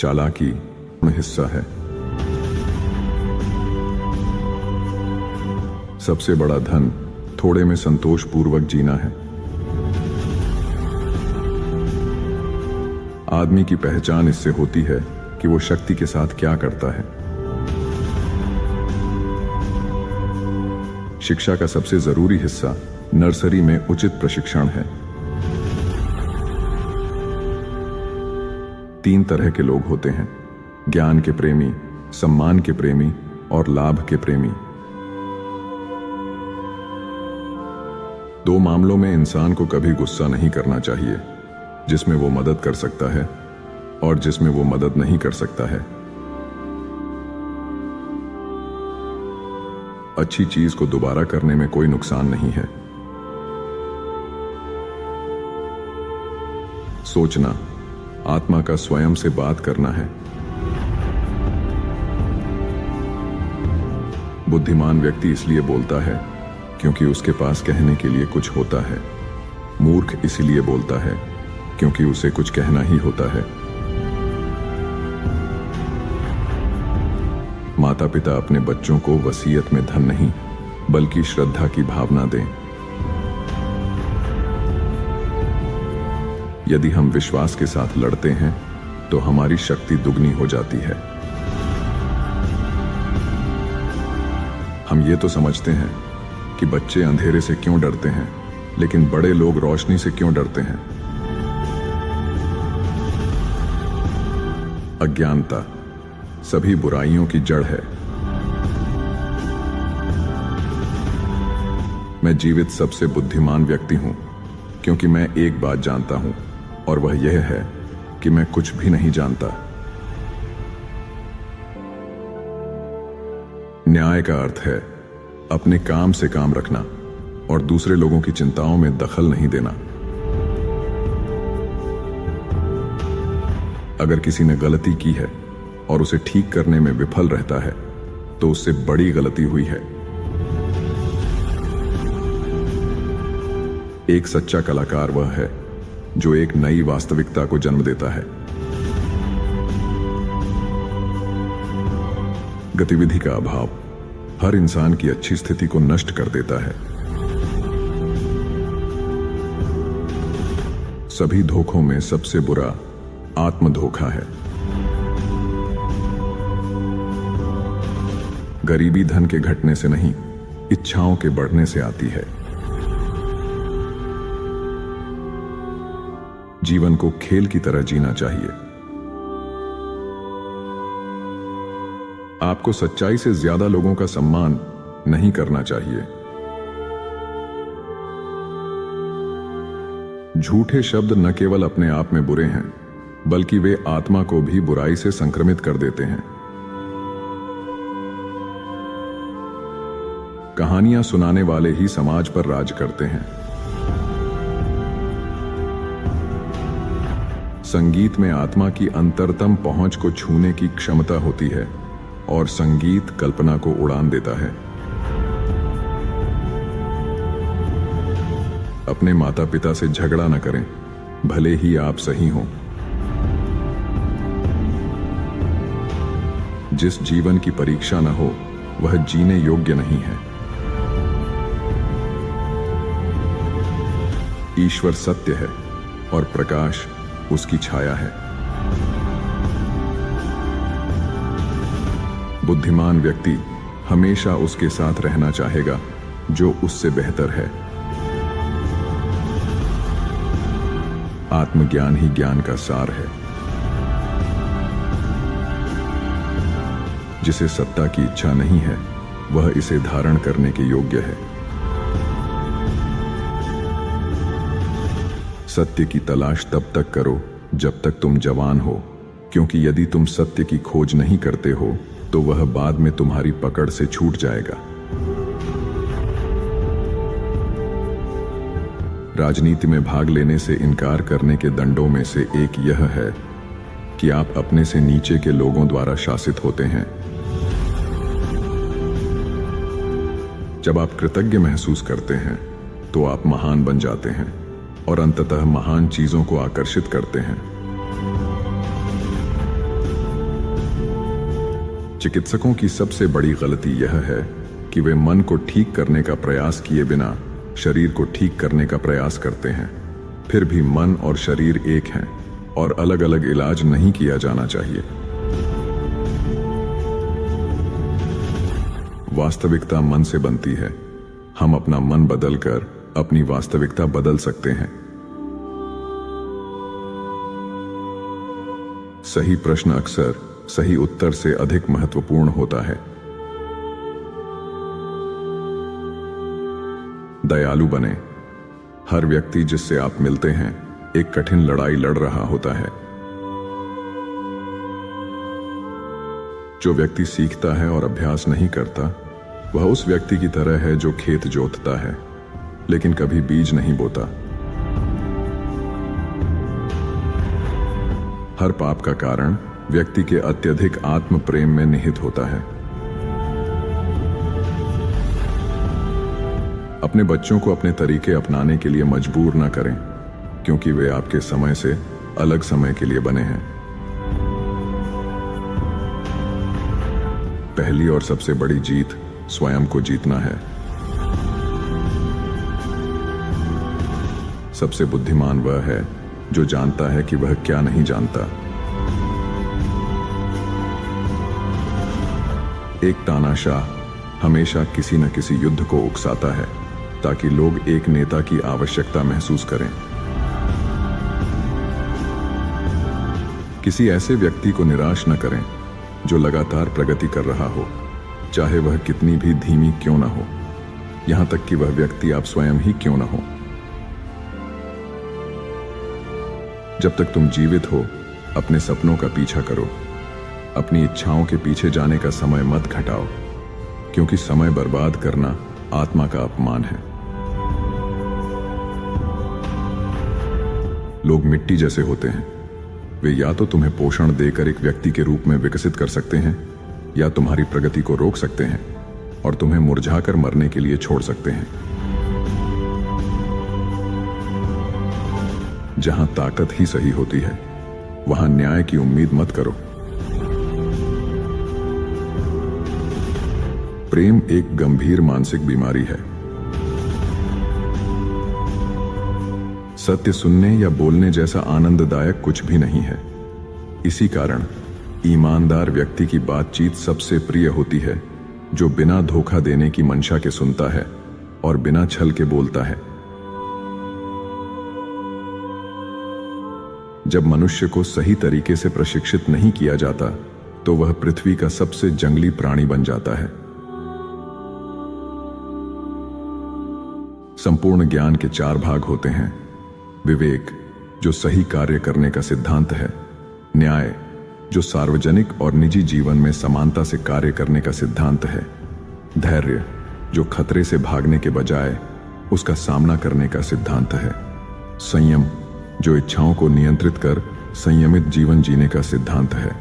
चालाकी में हिस्सा है। सबसे बड़ा धन थोड़े में संतोषपूर्वक जीना है। आदमी की पहचान इससे होती है कि वो शक्ति के साथ क्या करता है। शिक्षा का सबसे जरूरी हिस्सा नर्सरी में उचित प्रशिक्षण है। 3 तरह के लोग होते हैं: ज्ञान के प्रेमी, सम्मान के प्रेमी और लाभ के प्रेमी। 2 मामलों में इंसान को कभी गुस्सा नहीं करना चाहिए, जिसमें वो मदद कर सकता है और जिसमें वो मदद नहीं कर सकता है। अच्छी चीज को दोबारा करने में कोई नुकसान नहीं है। सोचना आत्मा का स्वयं से बात करना है। बुद्धिमान व्यक्ति इसलिए बोलता है क्योंकि उसके पास कहने के लिए कुछ होता है। मूर्ख इसलिए बोलता है क्योंकि उसे कुछ कहना ही होता है। माता पिता अपने बच्चों को वसीयत में धन नहीं बल्कि श्रद्धा की भावना दें। यदि हम विश्वास के साथ लड़ते हैं तो हमारी शक्ति दुगनी हो जाती है। हम ये तो समझते हैं कि बच्चे अंधेरे से क्यों डरते हैं, लेकिन बड़े लोग रोशनी से क्यों डरते हैं? अज्ञानता सभी बुराइयों की जड़ है। मैं जीवित सबसे बुद्धिमान व्यक्ति हूं क्योंकि मैं एक बात जानता हूं और वह यह है कि मैं कुछ भी नहीं जानता। न्याय का अर्थ है अपने काम से काम रखना और दूसरे लोगों की चिंताओं में दखल नहीं देना। अगर किसी ने गलती की है और उसे ठीक करने में विफल रहता है तो उससे बड़ी गलती हुई है। एक सच्चा कलाकार वह है जो एक नई वास्तविकता को जन्म देता है। गतिविधि का अभाव हर इंसान की अच्छी स्थिति को नष्ट कर देता है। सभी धोखों में सबसे बुरा आत्मधोखा है। गरीबी धन के घटने से नहीं, इच्छाओं के बढ़ने से आती है। जीवन को खेल की तरह जीना चाहिए। आपको सच्चाई से ज्यादा लोगों का सम्मान नहीं करना चाहिए। झूठे शब्द न केवल अपने आप में बुरे हैं, बल्कि वे आत्मा को भी बुराई से संक्रमित कर देते हैं। कहानियां सुनाने वाले ही समाज पर राज करते हैं। संगीत में आत्मा की अंतरतम पहुंच को छूने की क्षमता होती है और संगीत कल्पना को उड़ान देता है। अपने माता पिता से झगड़ा न करें, भले ही आप सही हों। जिस जीवन की परीक्षा न हो वह जीने योग्य नहीं है। ईश्वर सत्य है और प्रकाश उसकी छाया है। बुद्धिमान व्यक्ति हमेशा उसके साथ रहना चाहेगा जो उससे बेहतर है। आत्मज्ञान ही ज्ञान का सार है। जिसे सत्ता की इच्छा नहीं है वह इसे धारण करने के योग्य है। सत्य की तलाश तब तक करो जब तक तुम जवान हो, क्योंकि यदि तुम सत्य की खोज नहीं करते हो तो वह बाद में तुम्हारी पकड़ से छूट जाएगा। राजनीति में भाग लेने से इनकार करने के दंडों में से एक यह है कि आप अपने से नीचे के लोगों द्वारा शासित होते हैं। जब आप कृतज्ञ महसूस करते हैं तो आप महान बन जाते हैं और अंततः महान चीजों को आकर्षित करते हैं। चिकित्सकों की सबसे बड़ी गलती यह है कि वे मन को ठीक करने का प्रयास किए बिना शरीर को ठीक करने का प्रयास करते हैं। फिर भी मन और शरीर एक हैं और अलग अलग इलाज नहीं किया जाना चाहिए। वास्तविकता मन से बनती है। हम अपना मन बदलकर अपनी वास्तविकता बदल सकते हैं। सही प्रश्न अक्सर सही उत्तर से अधिक महत्वपूर्ण होता है। दयालु बने। हर व्यक्ति जिससे आप मिलते हैं एक कठिन लड़ाई लड़ रहा होता है। जो व्यक्ति सीखता है और अभ्यास नहीं करता, वह उस व्यक्ति की तरह है जो खेत जोतता है लेकिन कभी बीज नहीं बोता। हर पाप का कारण व्यक्ति के अत्यधिक आत्म प्रेम में निहित होता है। अपने बच्चों को अपने तरीके अपनाने के लिए मजबूर न करें, क्योंकि वे आपके समय से अलग समय के लिए बने हैं। पहली और सबसे बड़ी जीत स्वयं को जीतना है। सबसे बुद्धिमान वह है जो जानता है कि वह क्या नहीं जानता। एक तानाशाह हमेशा किसी न किसी युद्ध को उकसाता है ताकि लोग एक नेता की आवश्यकता महसूस करें। किसी ऐसे व्यक्ति को निराश न करें जो लगातार प्रगति कर रहा हो, चाहे वह कितनी भी धीमी क्यों न हो, यहां तक कि वह व्यक्ति आप स्वयं ही क्यों न हो। जब तक तुम जीवित हो, अपने सपनों का पीछा करो। अपनी इच्छाओं के पीछे जाने का समय मत घटाओ, क्योंकि समय बर्बाद करना आत्मा का अपमान है। लोग मिट्टी जैसे होते हैं। वे या तो तुम्हें पोषण देकर एक व्यक्ति के रूप में विकसित कर सकते हैं या तुम्हारी प्रगति को रोक सकते हैं और तुम्हें मुरझाकर मरने के लिए छोड़ सकते हैं। जहां ताकत ही सही होती है, वहां न्याय की उम्मीद मत करो। प्रेम एक गंभीर मानसिक बीमारी है। सत्य सुनने या बोलने जैसा आनंददायक कुछ भी नहीं है। इसी कारण ईमानदार व्यक्ति की बातचीत सबसे प्रिय होती है, जो बिना धोखा देने की मंशा के सुनता है और बिना छल के बोलता है। जब मनुष्य को सही तरीके से प्रशिक्षित नहीं किया जाता, तो वह पृथ्वी का सबसे जंगली प्राणी बन जाता है। संपूर्ण ज्ञान के 4 भाग होते हैं। विवेक, जो सही कार्य करने का सिद्धांत है। न्याय, जो सार्वजनिक और निजी जीवन में समानता से कार्य करने का सिद्धांत है। धैर्य, जो खतरे से भागने के बजाय उसका सामना करने का सिद्धांत है। संयम, जो इच्छाओं को नियंत्रित कर संयमित जीवन जीने का सिद्धांत है।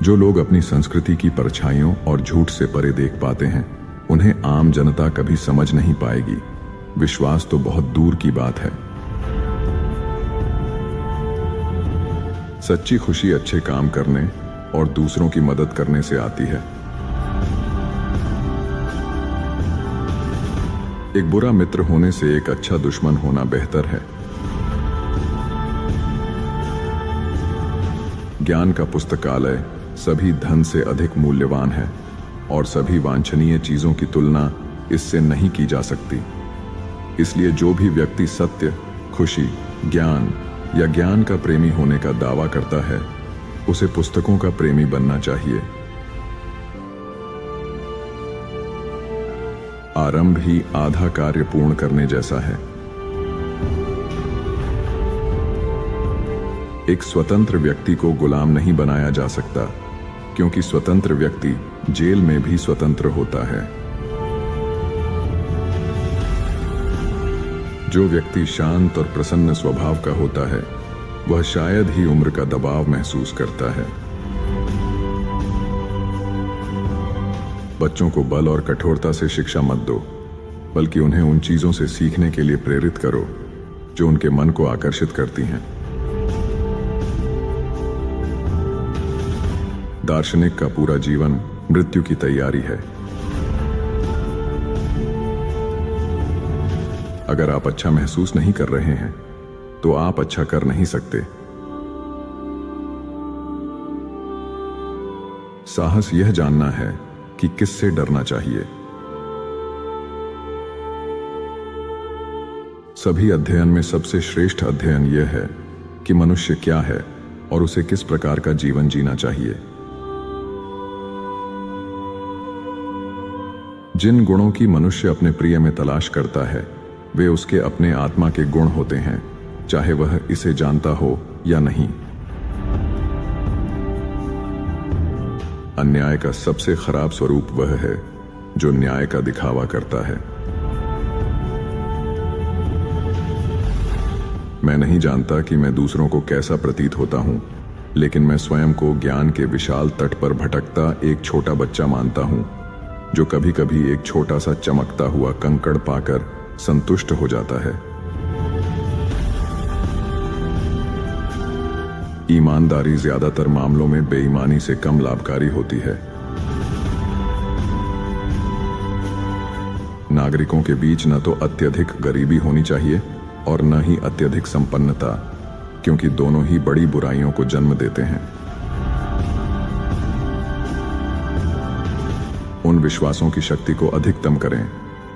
जो लोग अपनी संस्कृति की परछाइयों और झूठ से परे देख पाते हैं, उन्हें आम जनता कभी समझ नहीं पाएगी। विश्वास तो बहुत दूर की बात है। सच्ची खुशी अच्छे काम करने और दूसरों की मदद करने से आती है। एक बुरा मित्र होने से एक अच्छा दुश्मन होना बेहतर है। ज्ञान का पुस्तकालय सभी धन से अधिक मूल्यवान है और सभी वांछनीय चीजों की तुलना इससे नहीं की जा सकती। इसलिए जो भी व्यक्ति सत्य, खुशी, ज्ञान या ज्ञान का प्रेमी होने का दावा करता है, उसे पुस्तकों का प्रेमी बनना चाहिए। आरंभ ही आधा कार्य पूर्ण करने जैसा है। एक स्वतंत्र व्यक्ति को गुलाम नहीं बनाया जा सकता, क्योंकि स्वतंत्र व्यक्ति जेल में भी स्वतंत्र होता है। जो व्यक्ति शांत और प्रसन्न स्वभाव का होता है, वह शायद ही उम्र का दबाव महसूस करता है। बच्चों को बल और कठोरता से शिक्षा मत दो, बल्कि उन्हें उन चीजों से सीखने के लिए प्रेरित करो जो उनके मन को आकर्षित करती हैं। दार्शनिक का पूरा जीवन मृत्यु की तैयारी है। अगर आप अच्छा महसूस नहीं कर रहे हैं तो आप अच्छा कर नहीं सकते। साहस यह जानना है कि किससे डरना चाहिए। सभी अध्ययन में सबसे श्रेष्ठ अध्ययन यह है कि मनुष्य क्या है और उसे किस प्रकार का जीवन जीना चाहिए। जिन गुणों की मनुष्य अपने प्रिय में तलाश करता है वे उसके अपने आत्मा के गुण होते हैं, चाहे वह इसे जानता हो या नहीं। अन्याय का सबसे खराब स्वरूप वह है जो न्याय का दिखावा करता है। मैं नहीं जानता कि मैं दूसरों को कैसा प्रतीत होता हूं, लेकिन मैं स्वयं को ज्ञान के विशाल तट पर भटकता एक छोटा बच्चा मानता हूं, जो कभी कभी एक छोटा सा चमकता हुआ कंकड़ पाकर संतुष्ट हो जाता है। ईमानदारी ज्यादातर मामलों में बेईमानी से कम लाभकारी होती है। नागरिकों के बीच न तो अत्यधिक गरीबी होनी चाहिए और न ही अत्यधिक संपन्नता, क्योंकि दोनों ही बड़ी बुराइयों को जन्म देते हैं। उन विश्वासों की शक्ति को अधिकतम करें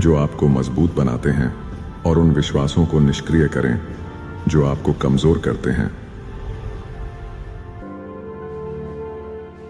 जो आपको मजबूत बनाते हैं, और उन विश्वासों को निष्क्रिय करें जो आपको कमजोर करते हैं।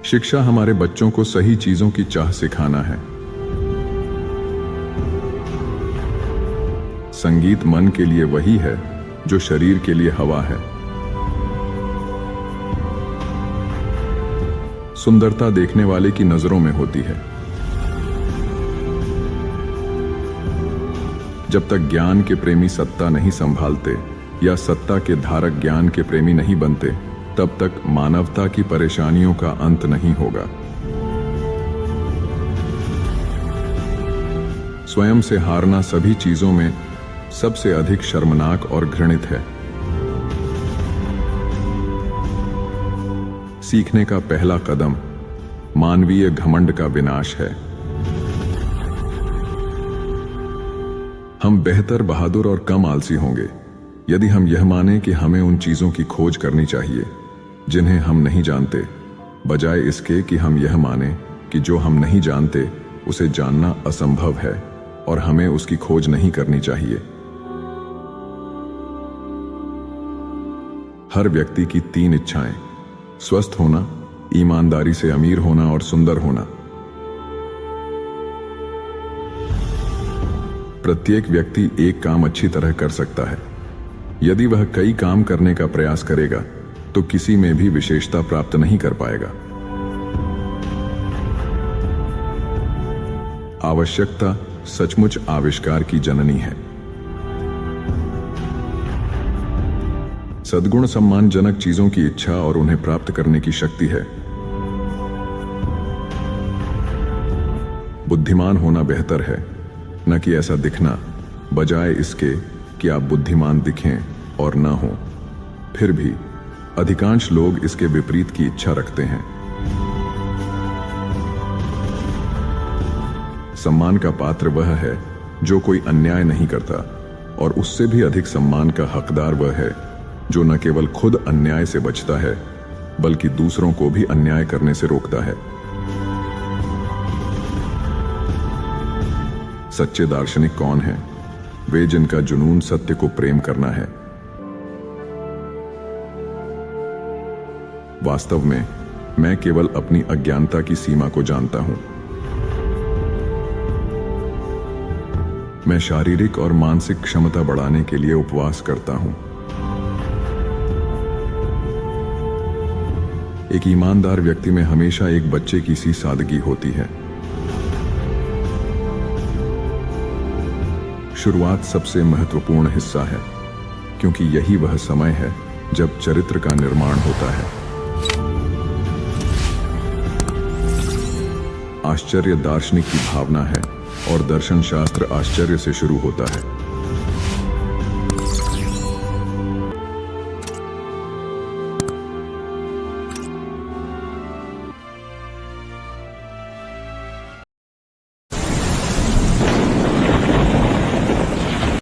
शिक्षा हमारे बच्चों को सही चीजों की चाह सिखाना है। संगीत मन के लिए वही है जो शरीर के लिए हवा है। सुंदरता देखने वाले की नजरों में होती है। जब तक ज्ञान के प्रेमी सत्ता नहीं संभालते या सत्ता के धारक ज्ञान के प्रेमी नहीं बनते, तब तक मानवता की परेशानियों का अंत नहीं होगा। स्वयं से हारना सभी चीजों में सबसे अधिक शर्मनाक और घृणित है। सीखने का पहला कदम मानवीय घमंड का विनाश है। हम बेहतर, बहादुर और कम आलसी होंगे यदि हम यह माने कि हमें उन चीजों की खोज करनी चाहिए जिन्हें हम नहीं जानते, बजाय इसके कि हम यह माने कि जो हम नहीं जानते उसे जानना असंभव है और हमें उसकी खोज नहीं करनी चाहिए। हर व्यक्ति की 3 इच्छाएं: स्वस्थ होना, ईमानदारी से अमीर होना और सुंदर होना। प्रत्येक व्यक्ति एक काम अच्छी तरह कर सकता है। यदि वह कई काम करने का प्रयास करेगा तो किसी में भी विशेषता प्राप्त नहीं कर पाएगा। आवश्यकता सचमुच आविष्कार की जननी है। सद्गुण सम्मानजनक चीजों की इच्छा और उन्हें प्राप्त करने की शक्ति है। बुद्धिमान होना बेहतर है, न कि ऐसा दिखना, बजाय इसके कि आप बुद्धिमान दिखें और न हो। फिर भी अधिकांश लोग इसके विपरीत की इच्छा रखते हैं। सम्मान का पात्र वह है जो कोई अन्याय नहीं करता, और उससे भी अधिक सम्मान का हकदार वह है जो न केवल खुद अन्याय से बचता है बल्कि दूसरों को भी अन्याय करने से रोकता है। सच्चे दार्शनिक कौन हैं? वे जिनका जुनून सत्य को प्रेम करना है। वास्तव में मैं केवल अपनी अज्ञानता की सीमा को जानता हूं। मैं शारीरिक और मानसिक क्षमता बढ़ाने के लिए उपवास करता हूं। एक ईमानदार व्यक्ति में हमेशा एक बच्चे की सी सादगी होती है। शुरुआत सबसे महत्वपूर्ण हिस्सा है, क्योंकि यही वह समय है जब चरित्र का निर्माण होता है। आश्चर्य दार्शनिक की भावना है और दर्शन शास्त्र आश्चर्य से शुरू होता है।